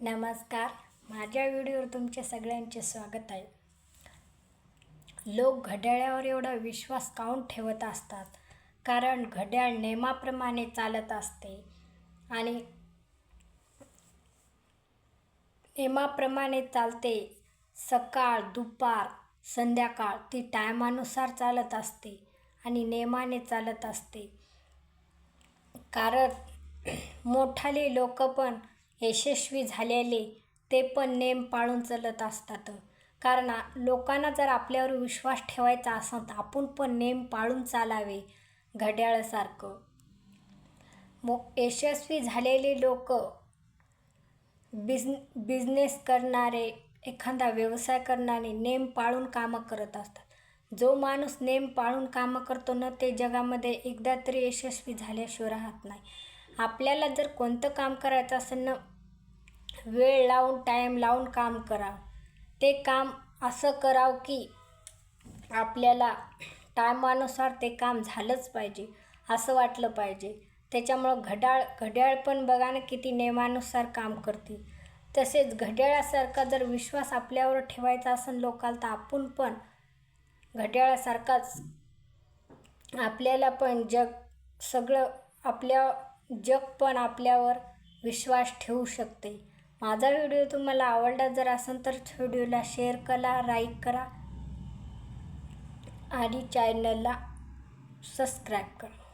नमस्कार. माझ्या व्हिडिओवर तुमचे सगळ्यांचे स्वागत आहे. लोक घड्याळावर एवढा विश्वास काऊन ठेवत असतात? कारण घड्याळ नियमाप्रमाणे चालत असते आणि नियमाप्रमाणे चालते. सकाळ, दुपार, संध्याकाळ ती टायमानुसार चालत असते आणि नियमाने चालत असते. कारण मोठाले लोक पण यशस्वी झालेले ते पण नेम पाळून चालत असतात. कारण लोकांना जर आपल्यावर विश्वास ठेवायचा असेल तर आपण पण नेम पाळून चालावे घड्याळासारखं. यशस्वी झालेले लोक बिझनेस करणारे, एखादा व्यवसाय करणारे नेम पाळून कामं करत असतात. जो माणूस नेम पाळून कामं करतो ना ते जगामध्ये एकदा तरी यशस्वी झाल्याशिवाय राहत नाही. आपल्याला जर कोणतं काम करायचं असेल ना, वेळ लावून टाईम लावून काम करावं. ते काम असं करावं की आपल्याला टायमानुसार ते काम झालंच पाहिजे असं वाटलं पाहिजे. त्याच्यामुळं घड्याळ पण बघा ना किती नियमानुसार काम करते. तसेच घड्याळासारखा जर विश्वास आपल्यावर ठेवायचा असेल लोकांना तर आपण पण घड्याळासारखाच आपल्याला पण जग पण आपल्यावर विश्वास ठेवू शकते. माझा व्हिडिओ तुम्हाला आवडला जर असेल तर व्हिडिओला शेअर करा, लाईक करा आणि चॅनलला सबस्क्राईब करा.